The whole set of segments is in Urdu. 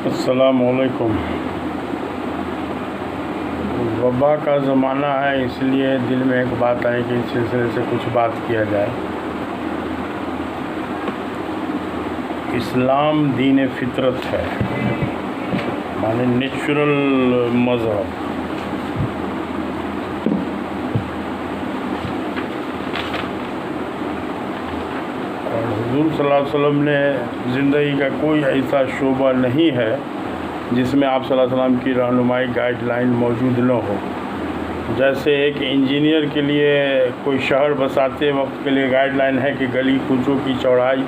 السلام علیکم۔ وبا کا زمانہ ہے، اس لیے دل میں ایک بات آئی کہ اس سلسلے سے کچھ بات کیا جائے۔ اسلام دین فطرت ہے، معنی نیچرل مذہب۔ اور حضور صلی اللہ علیہ وسلم نے زندگی کا کوئی ایسا شعبہ نہیں ہے جس میں آپ صلی اللہ علیہ وسلم کی رہنمائی گائیڈ لائن موجود نہ ہو۔ جیسے ایک انجینئر کے لیے کوئی شہر بساتے وقت کے لیے گائیڈ لائن ہے کہ گلی کوچوں کی چوڑائی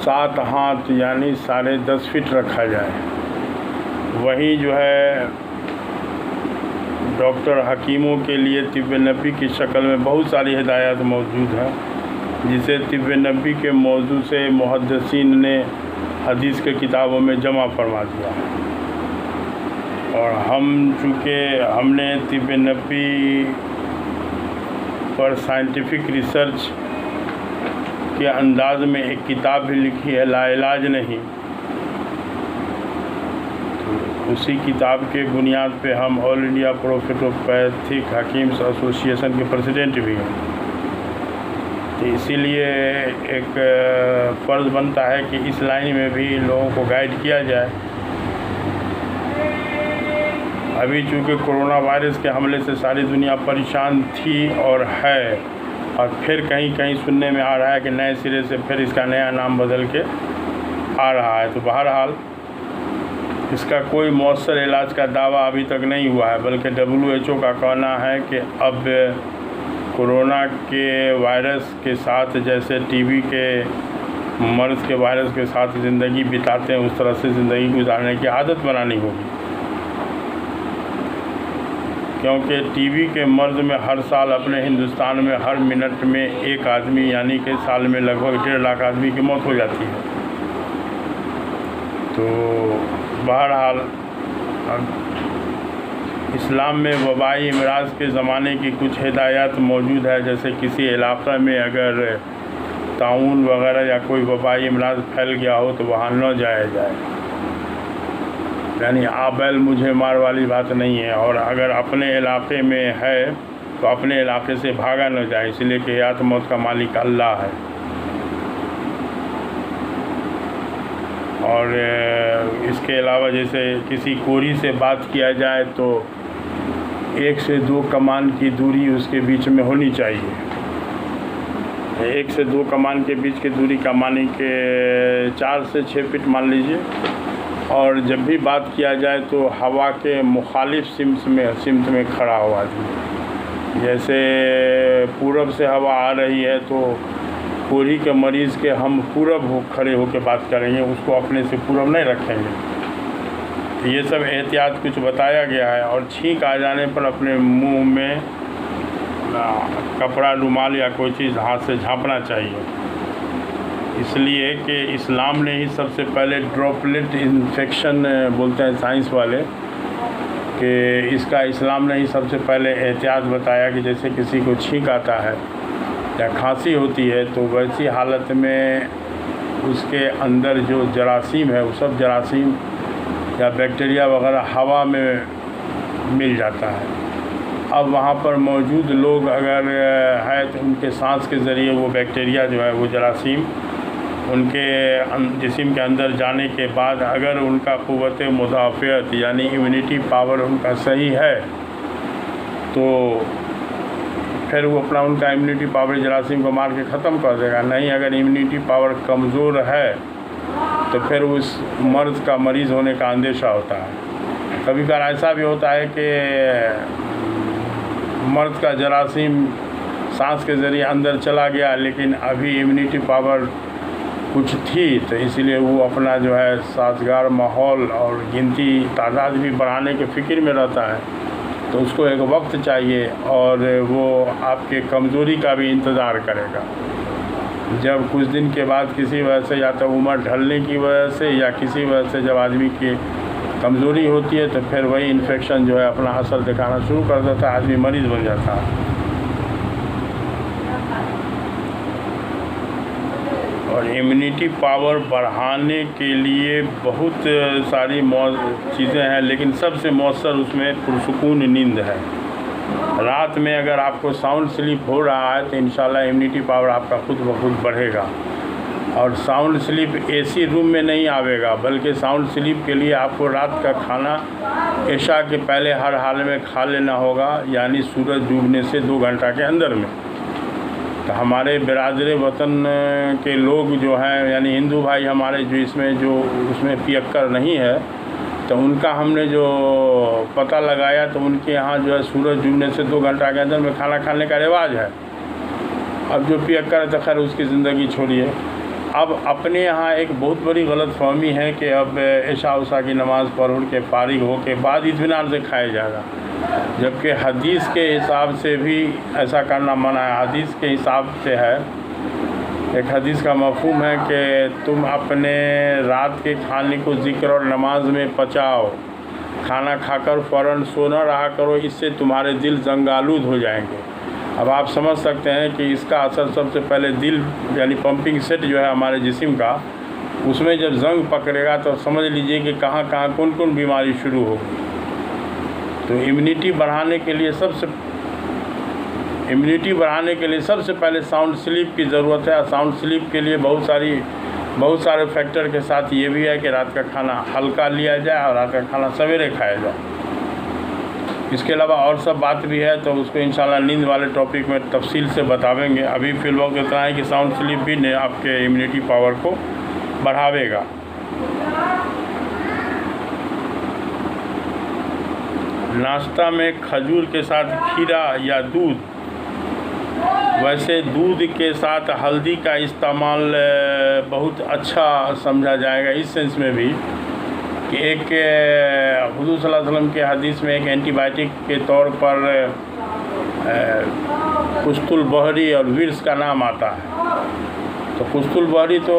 7 ہاتھ یعنی 10.5 فٹ رکھا جائے، وہیں جو ہے ڈاکٹر حکیموں کے لیے طب نبی کی شکل میں بہت ساری ہدایات موجود ہیں، جسے طب نبی کے موضوع سے محدثین نے حدیث کے کتابوں میں جمع فرما دیا۔ اور چونکہ ہم نے طب نبی پر سائنٹیفک ریسرچ کے انداز میں ایک کتاب بھی لکھی ہے، لا علاج نہیں، تو اسی کتاب کے بنیاد پہ ہم آل انڈیا پروفیٹوپیتھک حکیمز ایسوسیشن کے پریزیڈنٹ بھی ہیں۔ تو اسی لیے ایک فرض بنتا ہے کہ اس لائن میں بھی لوگوں کو گائیڈ کیا جائے۔ ابھی چونکہ کرونا وائرس کے حملے سے ساری دنیا پریشان تھی اور ہے، اور پھر کہیں کہیں سننے میں آ رہا ہے کہ نئے سرے سے پھر اس کا نیا نام بدل کے آ رہا ہے، تو بہرحال اس کا کوئی مؤثر علاج کا دعویٰ ابھی تک نہیں ہوا ہے، بلکہ WHO کا کہنا ہے کہ اب کورونا کے وائرس کے ساتھ جیسے TB کے مرض کے وائرس کے ساتھ زندگی بتاتے ہیں، اس طرح سے زندگی گزارنے کی عادت بنانی ہوگی، کیونکہ TB کے مرض میں ہر سال اپنے ہندوستان میں ہر منٹ میں ایک آدمی یعنی کہ سال میں لگ بھگ 1.5 لاکھ آدمی کی موت ہو جاتی ہے۔ تو بہرحال اسلام میں وبائی امراض کے زمانے کی کچھ ہدایات موجود ہے، جیسے کسی علاقہ میں اگر طاعون وغیرہ یا کوئی وبائی امراض پھیل گیا ہو تو وہاں نہ جایا جائے، یعنی بیل مجھے مار والی بات نہیں ہے، اور اگر اپنے علاقے میں ہے تو اپنے علاقے سے بھاگا نہ جائے، اس لیے کہ حیات موت کا مالک اللہ ہے۔ اور اس کے علاوہ جیسے کسی کوری سے بات کیا جائے تو 1 سے 2 کمان کی دوری اس کے بیچ میں ہونی چاہیے۔ 1 سے 2 کمان کے بیچ کی دوری کا معنی کہ 4 سے 6 فٹ مان لیجئے۔ اور جب بھی بات کیا جائے تو ہوا کے مخالف سمت میں کھڑا ہو آدمی، جیسے پورب سے ہوا آ رہی ہے تو کوری کے مریض کے ہم پورب کھڑے ہو کے بات کریں گے، اس کو اپنے سے پورب نہیں رکھیں گے۔ یہ سب احتیاط کچھ بتایا گیا ہے۔ اور چھینک آ جانے پر اپنے منہ میں کپڑا، رومال یا کوئی چیز ہاتھ سے جھانپنا چاہیے، اس لیے کہ اسلام نے ہی سب سے پہلے ڈراپلیٹ انفیکشن بولتے ہیں سائنس والے، کہ اس کا اسلام نے ہی سب سے پہلے احتیاط بتایا کہ جیسے کسی کو چھینک آتا ہے یا کھانسی ہوتی ہے تو ویسی حالت میں اس کے اندر جو جراثیم ہے وہ سب جراثیم یا بیکٹیریا وغیرہ ہوا میں مل جاتا ہے۔ اب وہاں پر موجود لوگ اگر ہے تو ان کے سانس کے ذریعے وہ بیکٹیریا جو ہے وہ جراثیم ان کے جسم کے اندر جانے کے بعد اگر ان کا قوت مدافعت یعنی امیونٹی پاور ان کا صحیح ہے تو پھر وہ ان کا امیونٹی پاور جراثیم کو مار کے ختم کر دے گا، نہیں اگر امیونٹی پاور کمزور ہے تو پھر اس مرض کا مریض ہونے کا اندیشہ ہوتا ہے۔ کبھی کبھار ایسا بھی ہوتا ہے کہ مرض کا جراثیم سانس کے ذریعے اندر چلا گیا لیکن ابھی امیونٹی پاور کچھ تھی، تو اس لیے وہ اپنا جو ہے سازگار ماحول اور گنتی تعداد بھی بڑھانے کے فکر میں رہتا ہے، تو اس کو ایک وقت چاہیے اور وہ آپ کے کمزوری کا بھی انتظار کرے گا۔ جب کچھ دن کے بعد کسی وجہ سے یا تو عمر ڈھلنے کی وجہ سے یا کسی وجہ سے جب آدمی کی کمزوری ہوتی ہے تو پھر وہی انفیکشن جو ہے اپنا اثر دکھانا شروع کر دیتا ہے، آدمی مریض بن جاتا ہے۔ اور امیونٹی پاور بڑھانے کے لیے بہت ساری چیزیں ہیں، لیکن سب سے مؤثر اس میں پرسکون نیند ہے۔ رات میں اگر آپ کو ساؤنڈ سلیپ ہو رہا ہے تو انشاءاللہ امیونٹی پاور آپ کا خود بخود بڑھے گا۔ اور ساؤنڈ سلیپ اے سی روم میں نہیں آئے گا، بلکہ ساؤنڈ سلیپ کے لیے آپ کو رات کا کھانا عشاء کے پہلے ہر حال میں کھا لینا ہوگا، یعنی سورج ڈوبنے سے 2 گھنٹہ کے اندر میں۔ تو ہمارے برادر وطن کے لوگ جو ہیں، یعنی ہندو بھائی ہمارے جو اس میں پیکر نہیں ہے، تو ان کا ہم نے جو پتہ لگایا تو ان کے یہاں جو ہے سورج ڈوبنے سے 2 گھنٹہ کے اندر میں کھانا کھانے کا رواج ہے۔ اب جو پیکر ہے تو خیر اس کی زندگی چھوڑیے۔ اب اپنے یہاں ایک بہت بڑی غلط فہمی ہے کہ اب عشاء کی نماز پڑھ کے فارغ ہو کے بعد اطمینان سے کھایا جائے گا، جبکہ حدیث کے حساب سے بھی ایسا کرنا منع ہے۔ حدیث کے حساب سے ہے، ایک حدیث کا مفہوم ہے کہ تم اپنے رات کے کھانے کو ذکر اور نماز میں پچاؤ، کھانا کھا کر فوراً سو نہ رہا کرو، اس سے تمہارے دل زنگ آلود ہو جائیں گے۔ اب آپ سمجھ سکتے ہیں کہ اس کا اثر سب سے پہلے دل، یعنی پمپنگ سیٹ جو ہے ہمارے جسم کا، اس میں جب زنگ پکڑے گا تو سمجھ لیجئے کہ کہاں کون کون بیماری شروع ہوگی۔ تو امیونٹی بڑھانے کے لیے سب سے پہلے ساؤنڈ سلیپ کی ضرورت ہے۔ اور ساؤنڈ سلیپ کے لیے بہت سارے فیکٹر کے ساتھ یہ بھی ہے کہ رات کا کھانا ہلکا لیا جائے اور رات کا کھانا سویرے کھایا جائے۔ اس کے علاوہ اور سب بات بھی ہے تو اس کو انشاءاللہ نیند والے ٹاپک میں تفصیل سے بتاویں گے۔ ابھی فی الوقت اتنا ہے کہ ساؤنڈ سلیپ بھی آپ کے امیونٹی پاور کو بڑھاوے گا۔ ناشتہ میں کھجور کے ساتھ کھیرا یا دودھ، ویسے دودھ کے ساتھ ہلدی کا استعمال بہت اچھا سمجھا جائے گا، اس سینس میں بھی کہ ایک حضور صلی اللہ علیہ وسلم کے حدیث میں ایک اینٹی بائیوٹک کے طور پر قسط البحری اور ورس کا نام آتا ہے۔ تو قسط البحری تو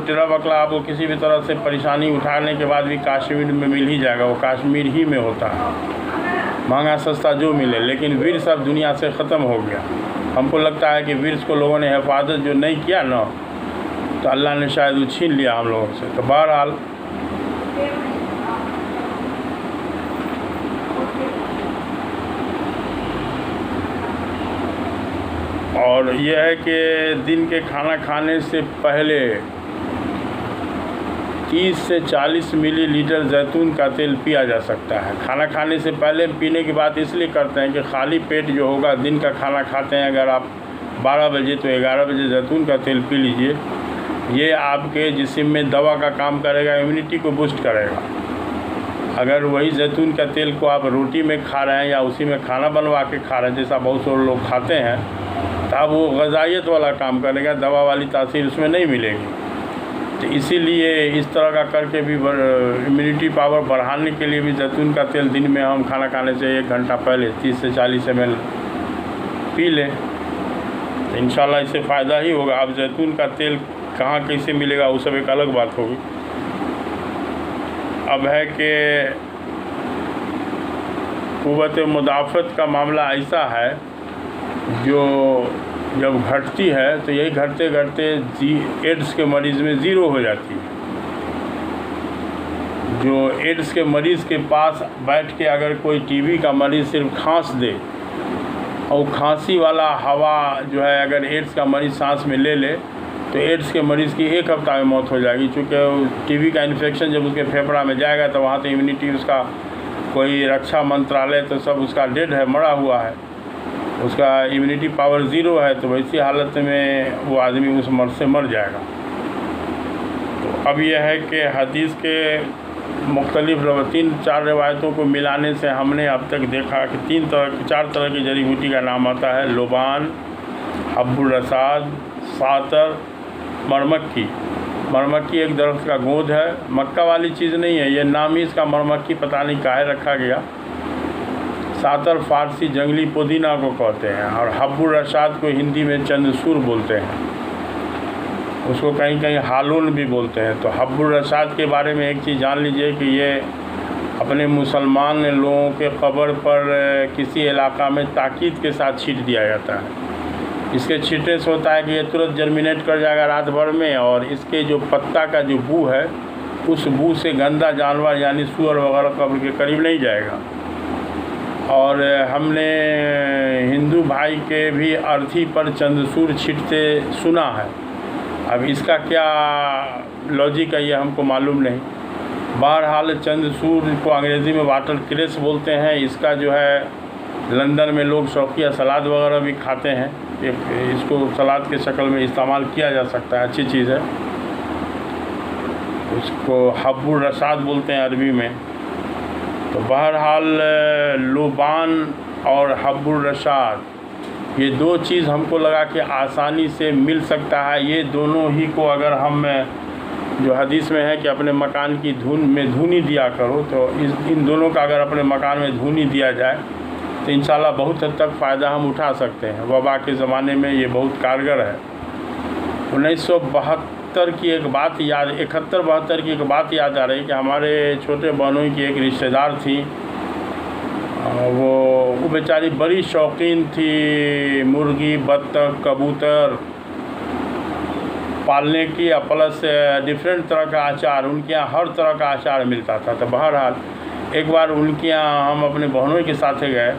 ٹیرا بکلا آپ کو کسی بھی طرح سے پریشانی اٹھانے کے بعد بھی کاشمیر میں مل ہی جائے گا، وہ کاشمیر ہی میں ہوتا ہے، مہنگا سستا جو ملے۔ لیکن ورس اب دنیا سے ختم ہو گیا۔ ہم کو لگتا ہے کہ ورس کو لوگوں نے حفاظت جو نہیں کیا نا، تو اللہ نے شاید وہ چھین لیا ہم لوگوں سے۔ تو بہرحال اور یہ ہے کہ دن کے کھانا کھانے سے پہلے 30 سے 40 ملی لیٹر زیتون کا تیل پیا جا سکتا ہے۔ کھانا کھانے سے پہلے پینے کی بات اس لیے کرتے ہیں کہ خالی پیٹ جو ہوگا، دن کا کھانا کھاتے ہیں اگر آپ 12 بجے تو 11 بجے زیتون کا تیل پی لیجئے۔ یہ آپ کے جسم میں دوا کا کام کرے گا، امیونٹی کو بوسٹ کرے گا۔ اگر وہی زیتون کا تیل کو آپ روٹی میں کھا رہے ہیں یا اسی میں کھانا بنوا کے کھا رہے ہیں، جیسا بہت سے لوگ کھاتے ہیں، تو اب وہ غذائیت والا کام کرے گا، دوا والی تاثیر اس میں نہیں ملے گی۔ تو اسی لیے اس طرح کا کر کے بھی امیونٹی پاور بڑھانے کے لیے بھی زیتون کا تیل دن میں ہم کھانا کھانے سے 1 گھنٹہ پہلے 30 سے 40 ml پی لیں، تو انشاءاللہ اس سے فائدہ ہی ہوگا۔ اب زیتون کا تیل کہاں کیسے ملے گا وہ سب ایک الگ بات ہوگی۔ اب ہے کہ قوت مدافعت کا معاملہ ایسا ہے جو جب گھٹتی ہے تو یہی گھٹتے ایڈز کے مریض میں 0 ہو جاتی ہے۔ جو ایڈز کے مریض کے پاس بیٹھ کے اگر کوئی ٹی بی کا مریض صرف کھانس دے، اور کھانسی والا ہوا جو ہے اگر ایڈز کا مریض سانس میں لے لے تو ایڈز کے مریض کی 1 ہفتہ میں موت ہو جائے گی، چونکہ ٹی بی کا انفیکشن جب اس کے پھیپھڑا میں جائے گا تو وہاں تو امیونٹی اس کا کوئی رکشا منترالیہ تو سب اس کا ڈیڈ ہے، مڑا ہوا ہے، اس کا امیونٹی پاور 0 ہے، تو ویسی حالت میں وہ آدمی اس مرض سے مر جائے گا۔ تو اب یہ ہے کہ حدیث کے مختلف 3-4 روایتوں کو ملانے سے ہم نے اب تک دیکھا کہ 4 طرح کی جڑی بوٹی کا نام آتا ہے: لوبان، حب الرساد، ساتر، مرمکی۔ مرمکی ایک درخت کا گوند ہے، مکہ والی چیز نہیں ہے، یہ نام ہی اس کا مرمکی پتہ نہیں کاہے رکھا گیا۔ ساتر فارسی جنگلی پودینہ کو کہتے ہیں، اور حب الرشاد کو ہندی میں چندسور بولتے ہیں، اس کو کہیں کہیں ہالون بھی بولتے ہیں۔ تو حب الرشاد کے بارے میں ایک چیز جان لیجئے کہ یہ اپنے مسلمان لوگوں کے قبر پر کسی علاقہ میں تاکید کے ساتھ چھینٹ دیا جاتا ہے، اس کے چھیٹے سے ہوتا ہے کہ یہ ترنت جرمینیٹ کر جائے گا رات بھر میں، اور اس کے جو پتا کا جو بو ہے اس بو سے گندا جانور یعنی سور وغیرہ قبر کے قریب نہیں جائے گا۔ اور ہم نے ہندو بھائی کے بھی ارتھی پر چندسور چھٹتے سنا ہے، اب اس کا کیا لاجک ہے یہ ہم کو معلوم نہیں۔ بہرحال چندسور کو انگریزی میں واٹر کریس بولتے ہیں، اس کا جو ہے لندن میں لوگ شوقیہ سلاد وغیرہ بھی کھاتے ہیں، اس کو سلاد کے شکل میں استعمال کیا جا سکتا ہے، اچھی چیز ہے۔ اس کو حب الرشاد بولتے ہیں عربی میں۔ تو بہرحال لوبان اور حب الرشاد یہ دو چیز ہم کو لگا کہ آسانی سے مل سکتا ہے۔ یہ دونوں ہی کو اگر ہم جو حدیث میں ہے کہ اپنے مکان کی دھونی دیا کرو، تو ان دونوں کا اگر اپنے مکان میں دھونی دیا جائے تو انشاءاللہ بہت حد تک فائدہ ہم اٹھا سکتے ہیں۔ وبا کے زمانے میں یہ بہت کارگر ہے۔ 1972 کی ایک بات یاد 71-72 کی ایک بات یاد آ رہی کہ ہمارے چھوٹے بہنوں کی ایک رشتہ دار تھی، وہ بیچاری بڑی شوقین تھی مرغی، بطخ، کبوتر پالنے کی، پلس ڈفرینٹ طرح کا اچار، ان کے یہاں ہر طرح کا اچار ملتا تھا۔ تو بہرحال ایک بار ان کے یہاں ہم اپنے بہنوں کے ساتھ گئے،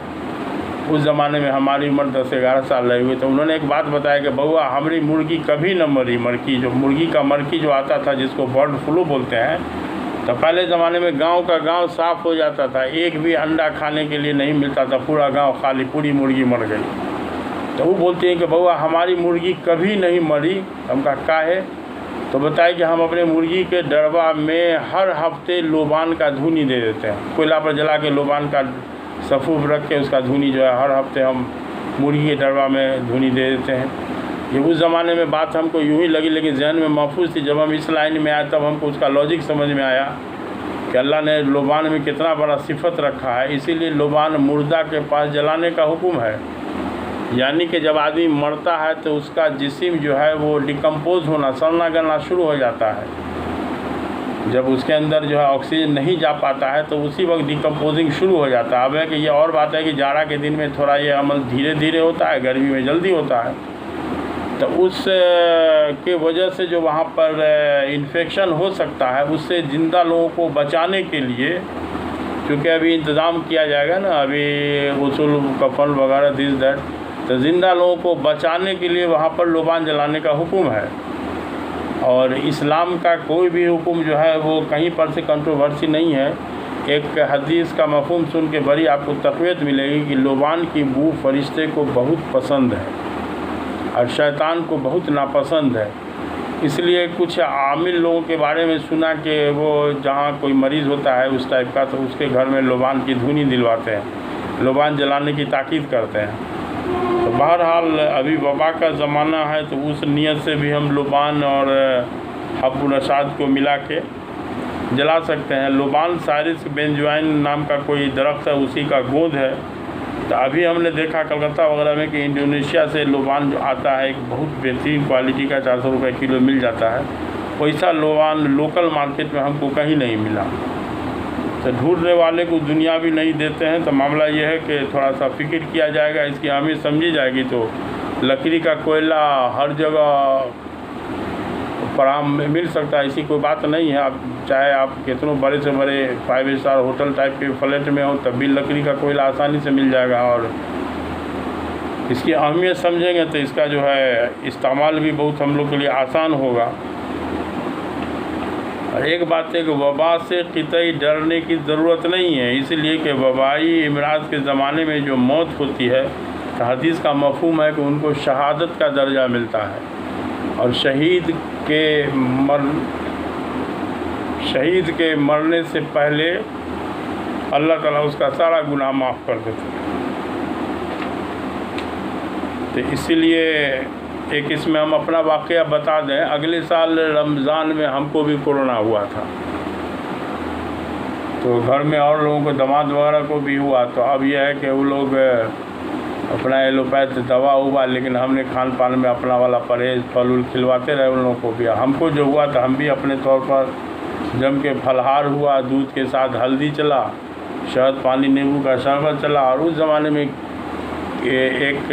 اس زمانے میں ہماری عمر 10-11 سال رہی ہوئی، تو انہوں نے ایک بات بتایا کہ بہوا ہماری مرغی کبھی نہ مری، مرغی کا مرکی جو آتا تھا جس کو برڈ فلو بولتے ہیں، تو پہلے زمانے میں گاؤں کا گاؤں صاف ہو جاتا تھا، ایک بھی انڈا کھانے کے لیے نہیں ملتا تھا، پورا گاؤں خالی، پوری مرغی مر گئی۔ تو وہ بولتے ہیں کہ بہوا ہماری مرغی کبھی نہیں مری۔ ہم کہا کاہے؟ تو بتائے کہ ہم اپنے مرغی کے ڈربا میں ہر ہفتے لوبان کا دھونی دے دیتے ہیں، کوئلہ پر جلا کے لوبان کا صفوف رکھ کے اس کا دھونی جو ہے ہر ہفتے ہم مرغی کے ڈربا میں دھونی دے دیتے ہیں۔ یہ اس زمانے میں بات ہم کو یوں ہی لگی لیکن ذہن میں محفوظ تھی۔ جب ہم اس لائن میں آئے تب ہم کو اس کا لاجک سمجھ میں آیا کہ اللہ نے لوبان میں کتنا بڑا صفت رکھا ہے، اسی لیے لوبان مردہ کے پاس جلانے کا حکم ہے، یعنی کہ جب آدمی مرتا ہے تو اس کا جسم جو ہے وہ ڈیکمپوز ہونا، سڑنا گلنا شروع ہو جاتا ہے۔ جب اس کے اندر جو ہے آکسیجن نہیں جا پاتا ہے تو اسی وقت ڈیکمپوزنگ شروع ہو جاتا ہے۔ اب ہے کہ یہ اور بات ہے کہ جاڑا کے دن میں تھوڑا یہ عمل دھیرے دھیرے ہوتا ہے، گرمی میں جلدی ہوتا ہے، تو اس کے وجہ سے جو وہاں پر انفیکشن ہو سکتا ہے، اس سے زندہ لوگوں کو بچانے کے لیے چونکہ ابھی انتظام کیا جائے گا نا، ابھی غسل کفن وغیرہ دس دیٹ، تو زندہ لوگوں کو بچانے کے لیے وہاں پر لوبان جلانے کا حکم ہے۔ اور اسلام کا کوئی بھی حکم جو ہے وہ کہیں پر سے کنٹروورسی نہیں ہے۔ ایک حدیث کا مفہوم سن کے بڑی آپ کو تقویت ملے گی کہ لوبان کی بو فرشتے کو بہت پسند ہے اور شیطان کو بہت ناپسند ہے۔ اس لیے کچھ عامل لوگوں کے بارے میں سنا کہ وہ جہاں کوئی مریض ہوتا ہے اس ٹائپ کا تو اس کے گھر میں لوبان کی دھونی دلواتے ہیں، لوبان جلانے کی تاکید کرتے ہیں۔ تو بہرحال ابھی وبا کا زمانہ ہے تو اس نیت سے بھی ہم لوبان اور حب الرشاد کو ملا کے جلا سکتے ہیں۔ لوبان سائرس بینجوائن نام کا کوئی درخت ہے، اسی کا گوند ہے۔ تو ابھی ہم نے دیکھا کلکتہ وغیرہ میں کہ انڈونیشیا سے لوبان جو آتا ہے ایک بہت بہترین کوالٹی کا 400 روپے کلو مل جاتا ہے، ویسا لوبان لوکل مارکیٹ میں ہم کو کہیں نہیں ملا۔ تو ڈھونڈنے والے کو دنیا بھی نہیں دیتے ہیں۔ تو معاملہ یہ ہے کہ تھوڑا سا فکر کیا جائے گا، اس کی اہمیت سمجھی جائے گی تو لکڑی کا کوئلہ ہر جگہ فراہم مل سکتا ہے، ایسی کوئی بات نہیں ہے۔ آپ چاہے آپ کتنوں بڑے سے بڑے 5 اسٹار ہوٹل ٹائپ کے فلیٹ میں ہوں تب بھی لکڑی کا کوئلہ آسانی سے مل جائے گا، اور اس کی اہمیت سمجھیں گے تو اس کا جو ہے استعمال بھی بہت ہم لوگ کے لیے آسان ہوگا۔ اور ایک بات ہے کہ وبا سے قطعی ڈرنے کی ضرورت نہیں ہے، اس لیے کہ وبائی امراض کے زمانے میں جو موت ہوتی ہے تو حدیث کا مفہوم ہے کہ ان کو شہادت کا درجہ ملتا ہے، اور شہید کے مرنے سے پہلے اللہ تعالیٰ اس کا سارا گناہ معاف کر دیتے ہیں۔ تو اسی لیے ایک اس میں ہم اپنا واقعہ بتا دیں، اگلے سال رمضان میں ہم کو بھی کورونا ہوا تھا، تو گھر میں اور لوگوں کو دماد وغیرہ کو بھی ہوا۔ تو اب یہ ہے کہ وہ لوگ اپنا ایلوپیتھ دوا ہوا، لیکن ہم نے کھان پان میں اپنا والا پرہیز پھل کھلواتے رہے ان لوگوں کو بھی۔ ہم کو جو ہوا تو ہم بھی اپنے طور پر جم کے پھلہار ہوا، دودھ کے ساتھ ہلدی چلا، شہد پانی نیمبو کا شربت چلا، اور اس زمانے میں ایک